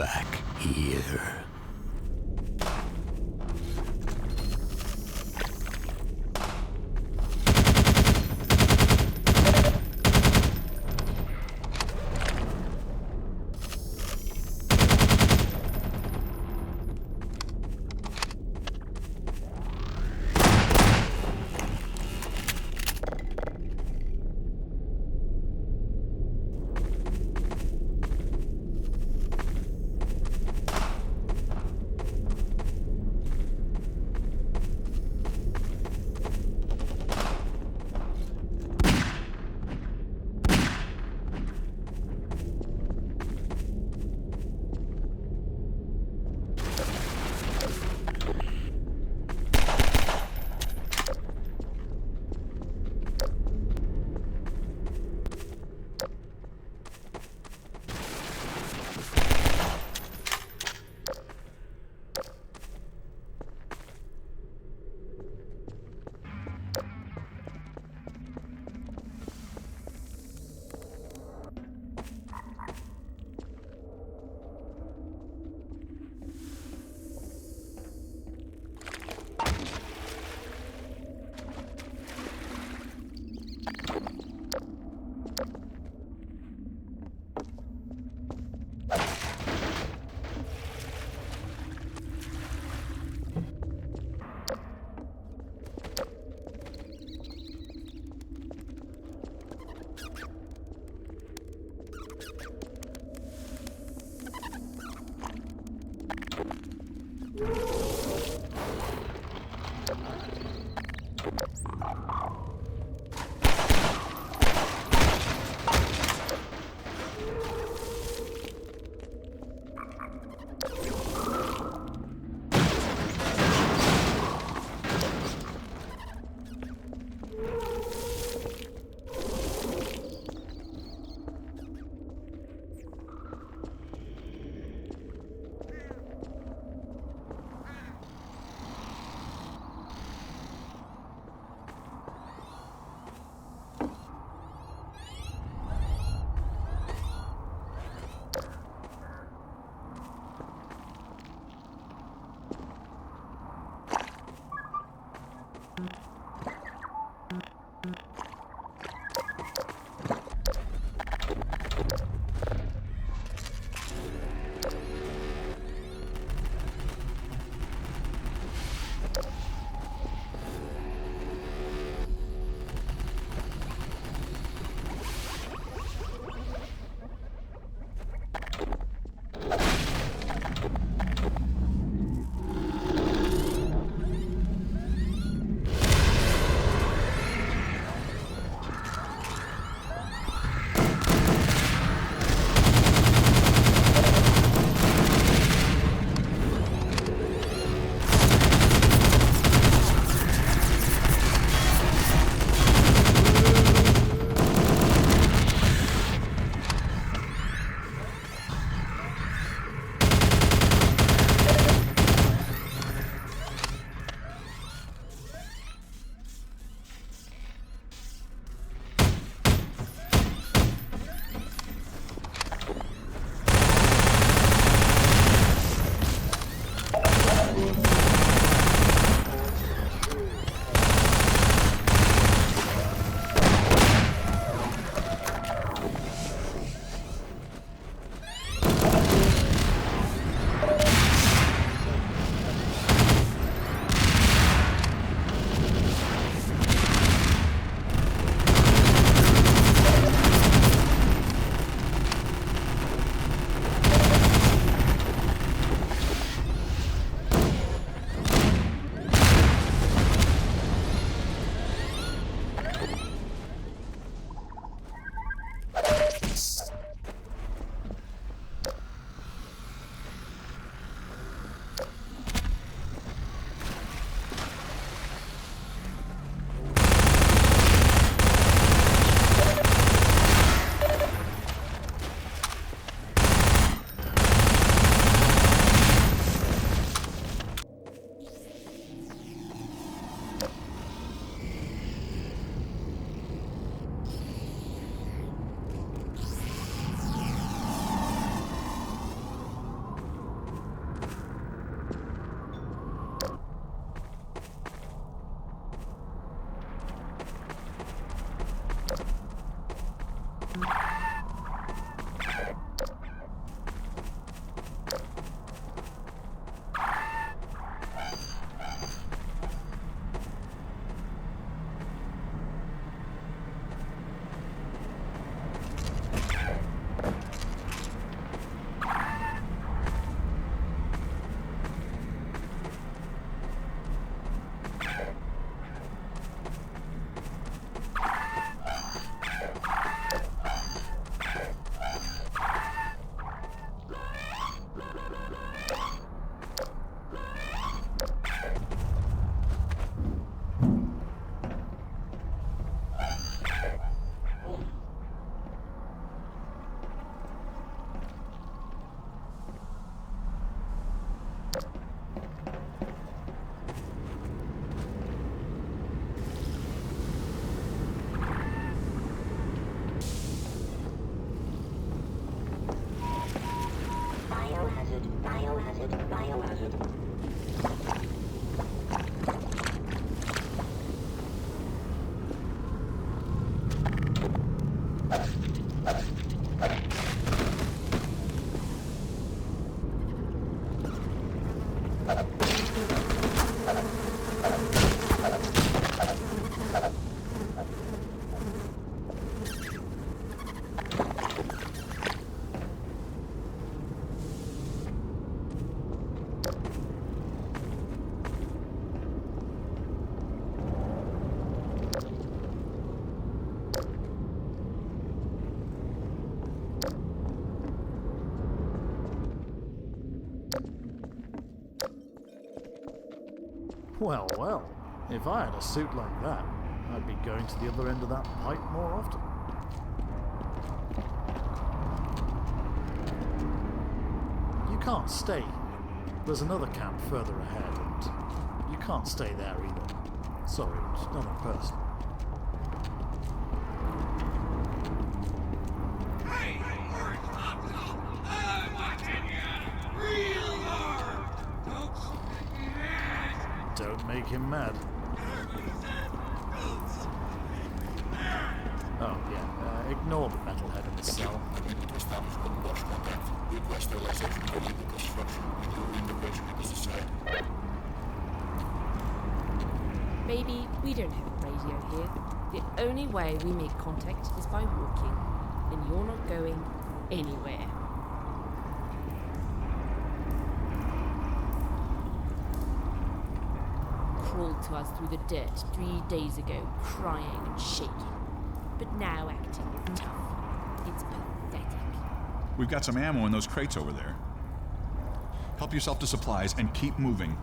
back here. Well, well, if I had a suit like that, I'd be going to the other end of that pipe more often. You can't stay. There's another camp further ahead, and you can't stay there either. Sorry, it's nothing personal. Don't make him mad. Oh, yeah, ignore the metalhead in the cell. Baby, we don't have a radio here. The only way we make contact is by walking, and you're not going anywhere. Crawled to us through the dirt 3 days ago, crying and shaking, but now acting tough. It's pathetic. We've got some ammo in those crates over there. Help yourself to supplies and keep moving.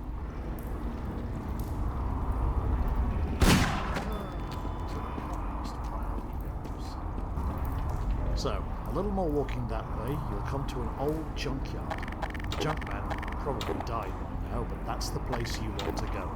So, a little more walking that way, you'll come to an old junkyard. The junkman probably died by now, but that's the place you want to go.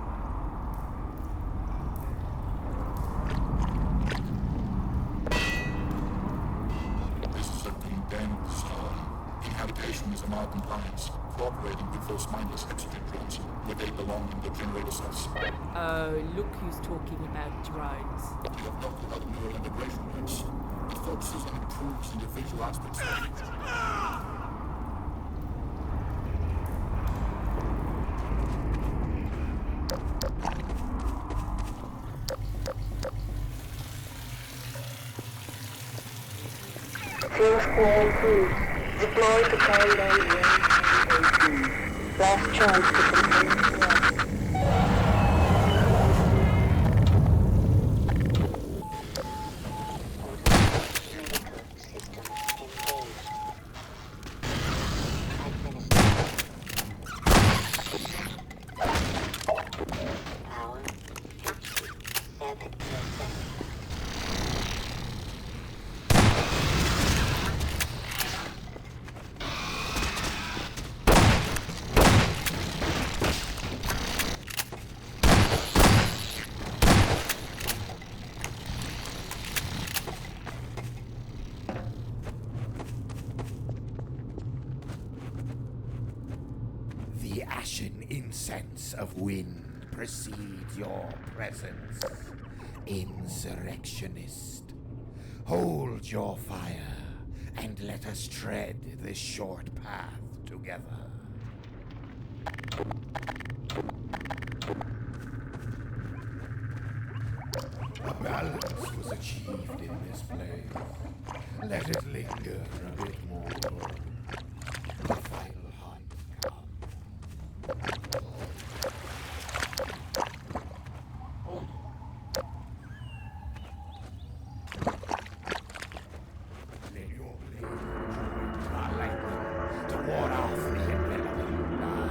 This is a condemned zone. Inhabitation is in our compliance, cooperating with those mindless execute drones where they belong in the generator cells. Oh, look who's talking about drones. We have not without neural integration rates. It focuses and improves individual aspects of it. Fuel squall approved. Deploy to corridor 118. Last chance to complete the run. The ashen incense of wind precedes your presence, insurrectionist. Hold your fire, and let us tread this short path together. A balance was achieved in this place. Let it linger a bit more. The final hunt comes. Let your blade join our lightning to ward off the enveloping night.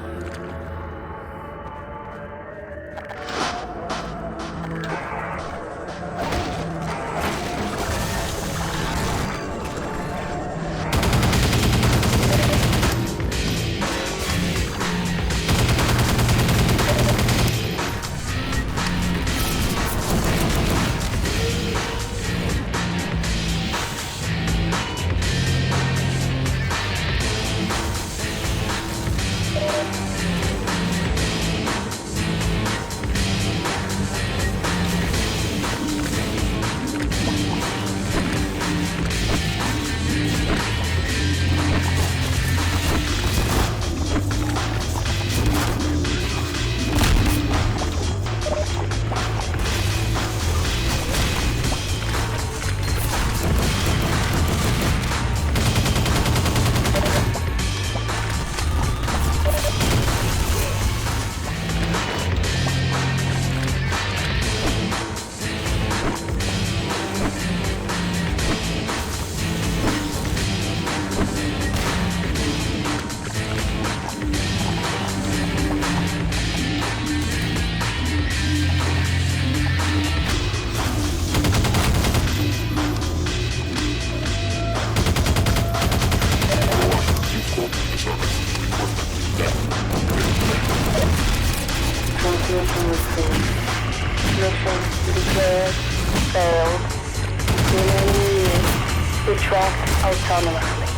autonomously.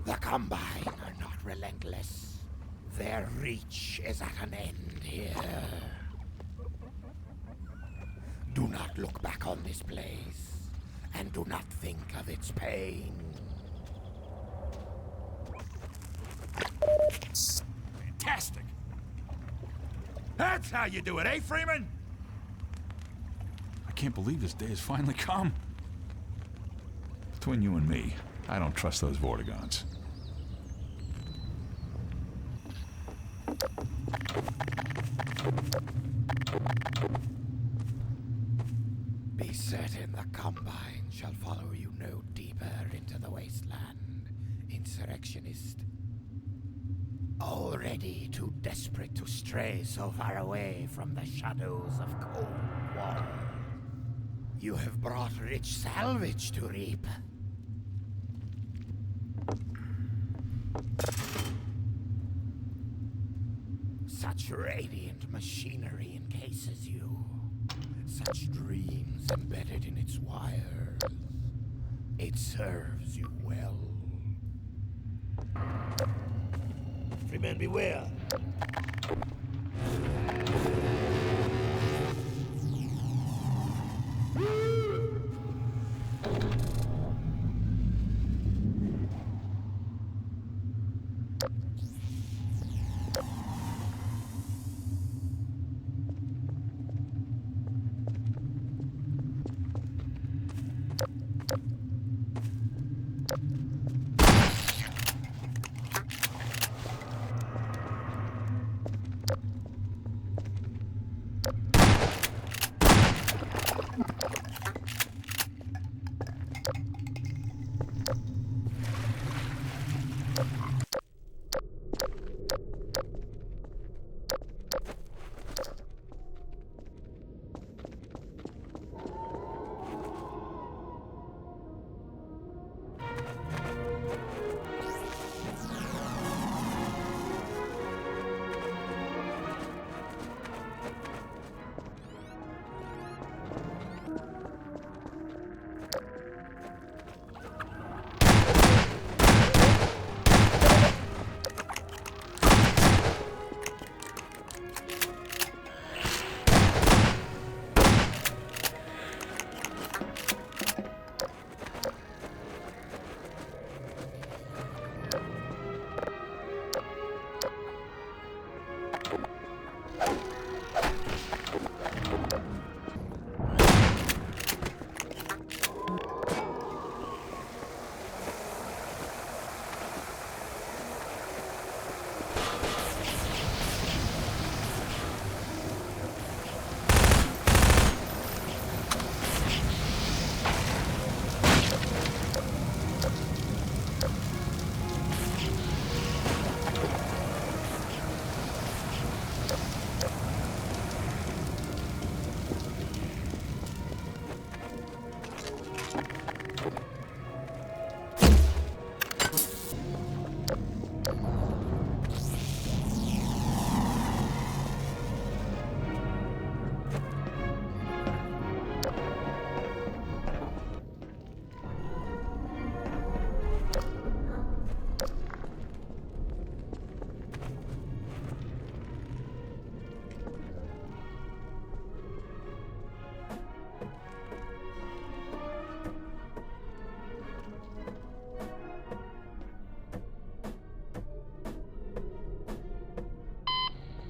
The Combine are not relentless. Their reach is at an end here. Do not look back on this place, and do not think of its pain. Fantastic! That's how you do it, eh, Freeman? I can't believe this day has finally come. Between you and me, I don't trust those Vortigons. Be certain the Combine shall follow you no deeper into the Wasteland, insurrectionist. Already too desperate to stray so far away from the shadows of Cold War. You have brought rich salvage to reap. Such radiant machinery encases you. Such dreams embedded in its wires. It serves you well. Freeman, beware.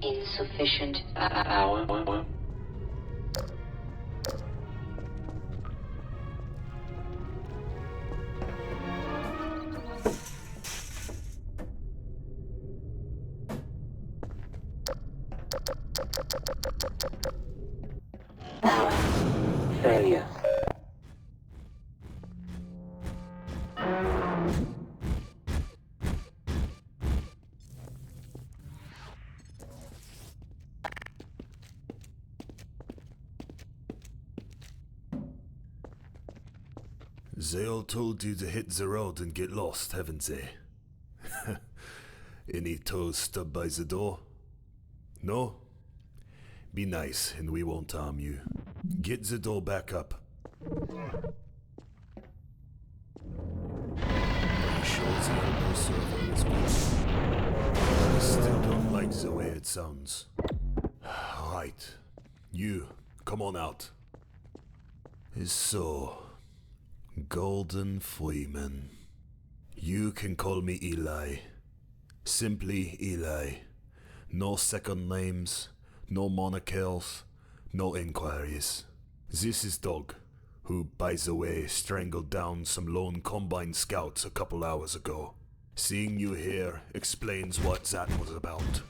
Insufficient power. Power failure. They all told you to hit the road and get lost, haven't they? Any toes stubbed by the door? No? Be nice and we won't harm you. Get the door back up. Are you sure the elbow servo is good? I still don't like the way it sounds. Right. You, come on out. So, Golden Freeman. You can call me Eli. Simply Eli. No second names, no monikers, no inquiries. This is Dog, who, by the way, strangled down some lone Combine scouts a couple hours ago. Seeing you here explains what that was about.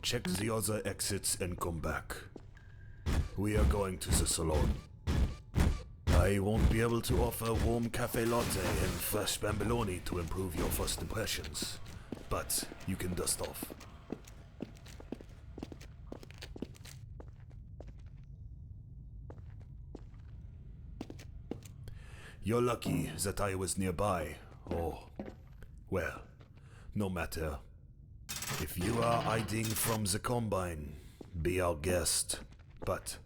Check the other exits and come back. We are going to the salon. I won't be able to offer warm cafe latte and fresh bamboloni to improve your first impressions, but you can dust off. You're lucky that I was nearby, or, well, no matter. If you are hiding from the Combine, be our guest. But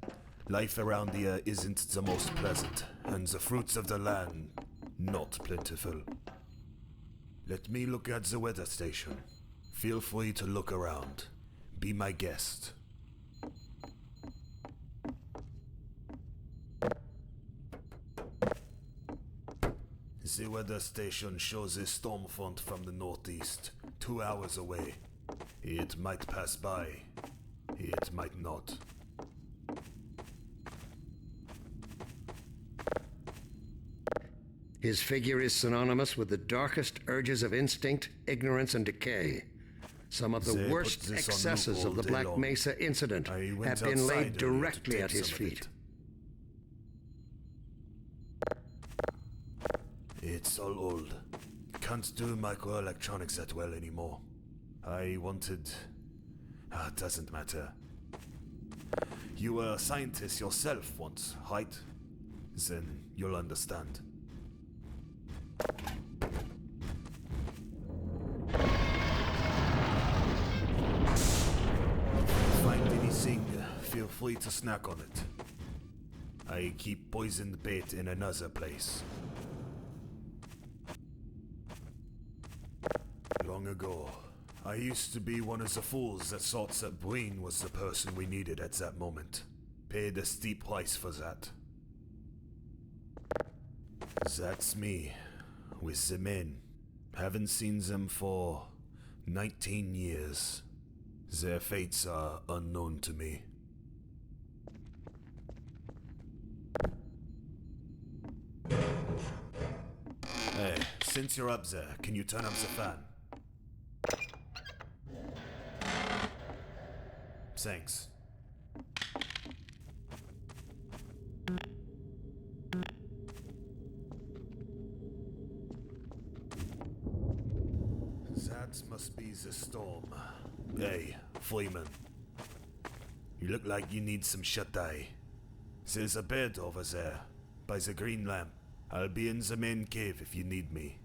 life around here isn't the most pleasant, and the fruits of the land not plentiful. Let me look at the weather station. Feel free to look around. Be my guest. The weather station shows a storm front from the northeast, 2 hours away. It might pass by. It might not. His figure is synonymous with the darkest urges of instinct, ignorance, and decay. Some of the worst excesses of the Black Mesa incident have been laid directly at his feet. It's all old. Can't do microelectronics that well anymore. I wanted... doesn't matter. You were a scientist yourself once, right? Then you'll understand. Find anything, feel free to snack on it. I keep poisoned bait in another place. Long ago, I used to be one of the fools that thought that Breen was the person we needed at that moment. Paid a steep price for that. That's me, with the men. Haven't seen them for 19 years. Their fates are unknown to me. Hey, since you're up there, can you turn up the fan? Thanks. That must be the storm. Hey, Freeman. You look like you need some shut-eye. There's a bed over there, by the green lamp. I'll be in the main cave if you need me.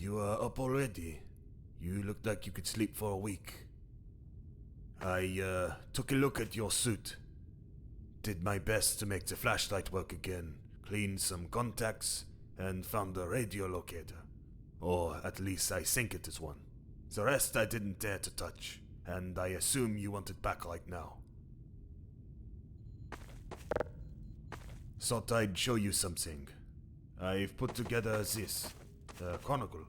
you are up already. You looked like you could sleep for a week. I took a look at your suit. Did my best to make the flashlight work again, cleaned some contacts, and found a radio locator. Or at least I think it is one. The rest I didn't dare to touch, and I assume you want it back right now. Thought I'd show you something. I've put together this, a chronicle,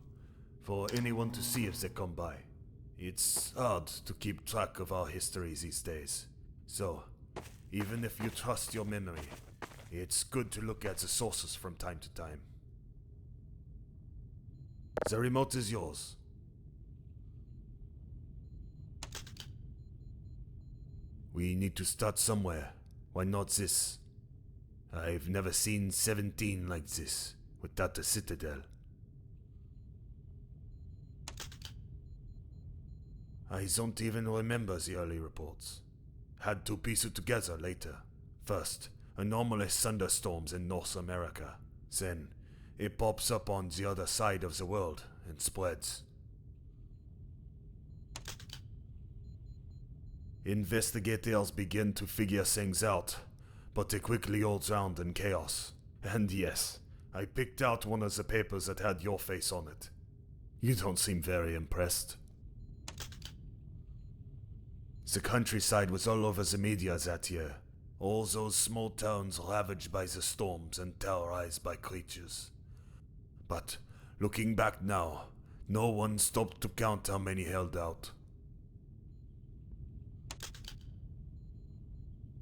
for anyone to see if they come by. It's hard to keep track of our history these days, so even if you trust your memory, it's good to look at the sources from time to time. The remote is yours. We need to start somewhere. Why not this? I've never seen 17 like this, without a citadel. I don't even remember the early reports. Had to piece it together later. First, anomalous thunderstorms in North America. Then, it pops up on the other side of the world and spreads. Investigators begin to figure things out, but it quickly all drowned in chaos. And yes, I picked out one of the papers that had your face on it. You don't seem very impressed. The countryside was all over the media that year. All those small towns ravaged by the storms and terrorized by creatures. But looking back now, no one stopped to count how many held out.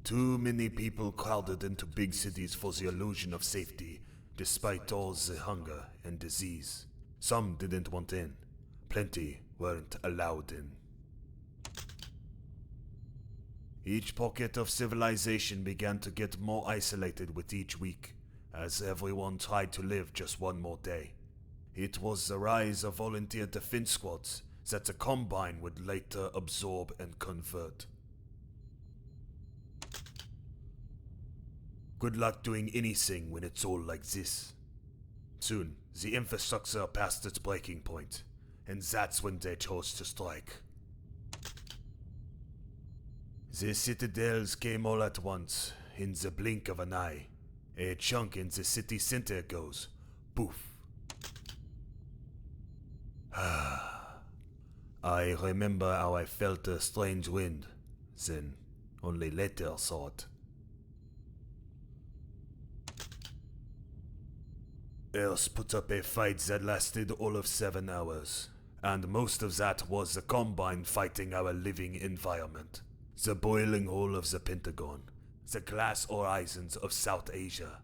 Too many people crowded into big cities for the illusion of safety, despite all the hunger and disease. Some didn't want in. Plenty weren't allowed in. Each pocket of civilization began to get more isolated with each week, as everyone tried to live just one more day. It was the rise of volunteer defense squads that the Combine would later absorb and convert. Good luck doing anything when it's all like this. Soon, the infrastructure passed its breaking point, and that's when they chose to strike. The citadels came all at once, in the blink of an eye. A chunk in the city center goes, poof. I remember how I felt a strange wind, then only later saw it. Earth put up a fight that lasted all of 7 hours, and most of that was the Combine fighting our living environment. The boiling hole of the Pentagon, the glass horizons of South Asia,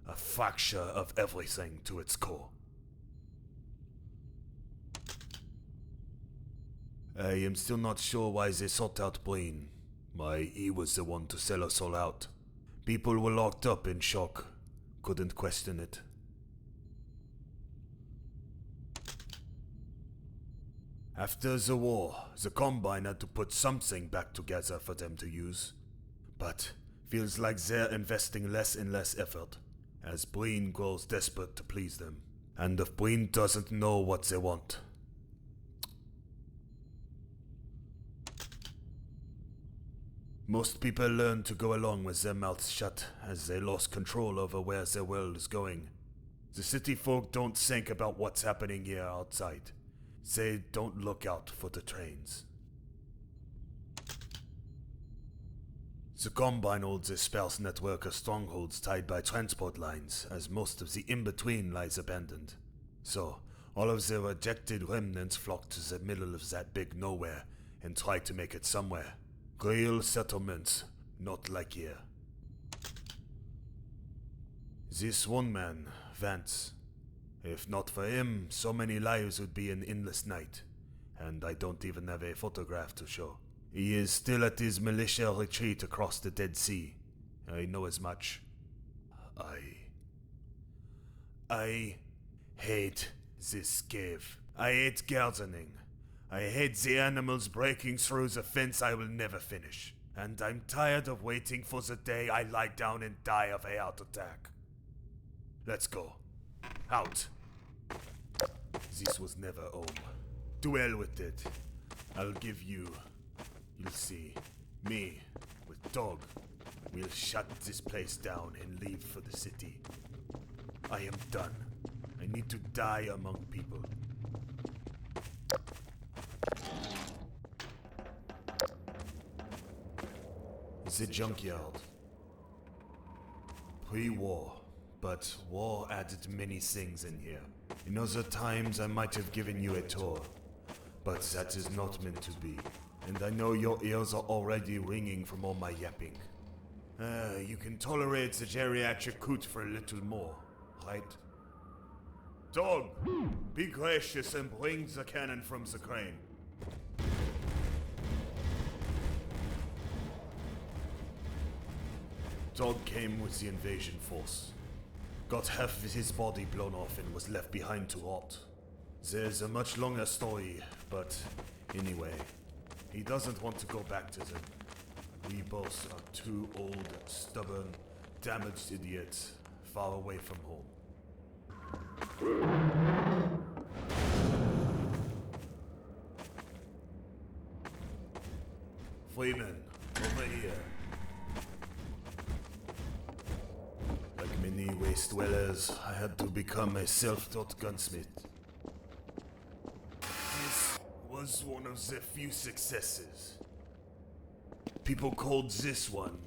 a fracture of everything to its core. I am still not sure why they sought out Blaine. Why he was the one to sell us all out. People were locked up in shock, couldn't question it. After the war, the Combine had to put something back together for them to use. But feels like they're investing less and less effort, as Breen grows desperate to please them. And if Breen doesn't know what they want. Most people learn to go along with their mouths shut, as they lost control over where their world is going. The city folk don't think about what's happening here outside. They don't look out for the trains. The Combine holds a sparse network of strongholds tied by transport lines, as most of the in-between lies abandoned. So, all of the rejected remnants flock to the middle of that big nowhere and try to make it somewhere. Real settlements, not like here. This one man, Vance. If not for him, so many lives would be an endless night, and I don't even have a photograph to show. He is still at his militia retreat across the Dead Sea. I know as much. I hate this cave. I hate gardening. I hate the animals breaking through the fence I will never finish. And I'm tired of waiting for the day I lie down and die of a heart attack. Let's go. Out. This was never home. Duel with it. I'll give you... You'll see. Me, with Dog. We'll shut this place down and leave for the city. I am done. I need to die among people. The junkyard. Pre-war, but war added many things in here. In other times I might have given you a tour, but that is not meant to be. And I know your ears are already ringing from all my yapping. You can tolerate the geriatric coot for a little more, right? Dog, be gracious and bring the cannon from the crane. Dog came with the invasion force. Got half of his body blown off and was left behind to rot. There's a much longer story, but anyway, he doesn't want to go back to them. We both are two old, stubborn, damaged idiots far away from home. Freeman, over here. Like many waste dwellers, I had to become a self-taught gunsmith. This was one of the few successes. People called this one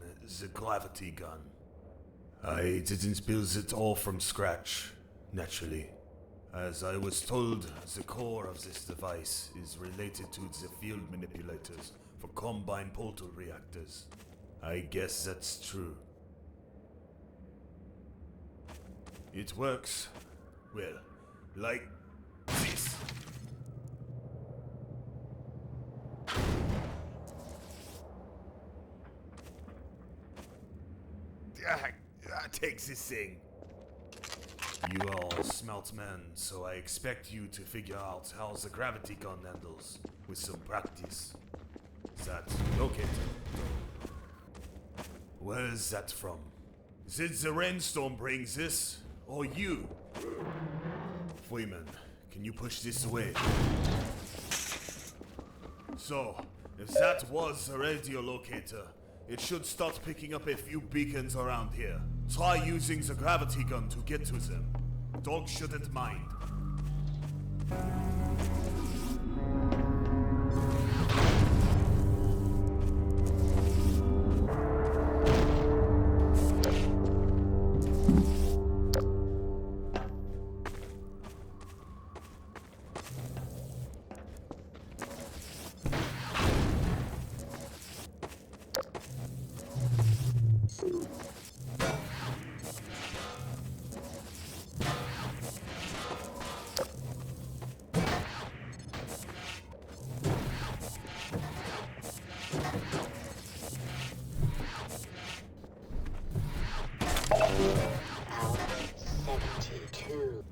the gravity gun. I didn't build it all from scratch, naturally. As I was told, the core of this device is related to the field manipulators for combine portal reactors. I guess that's true. It works, well, like this. Take this thing. You are a smart man, so I expect you to figure out how the gravity gun handles with some practice. That locator. Where is that from? Did the rainstorm bring this? Or you? Freeman, can you push this away? So, if that was a radio locator, it should start picking up a few beacons around here. Try using the gravity gun to get to them. Dog shouldn't mind. Hour 72.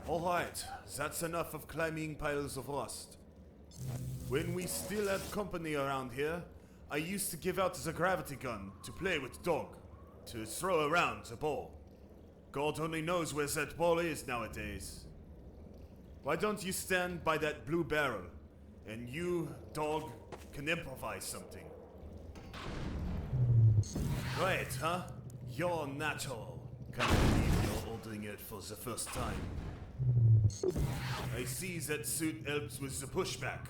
Alright, that's enough of climbing piles of rust. When we still had company around here, I used to give out the gravity gun to play with Dog, to throw around the ball. God only knows where that ball is nowadays. Why don't you stand by that blue barrel, and you, Dog, can improvise something? Great, huh? You're natural. Can't believe you're ordering it for the first time. I see that suit helps with the pushback.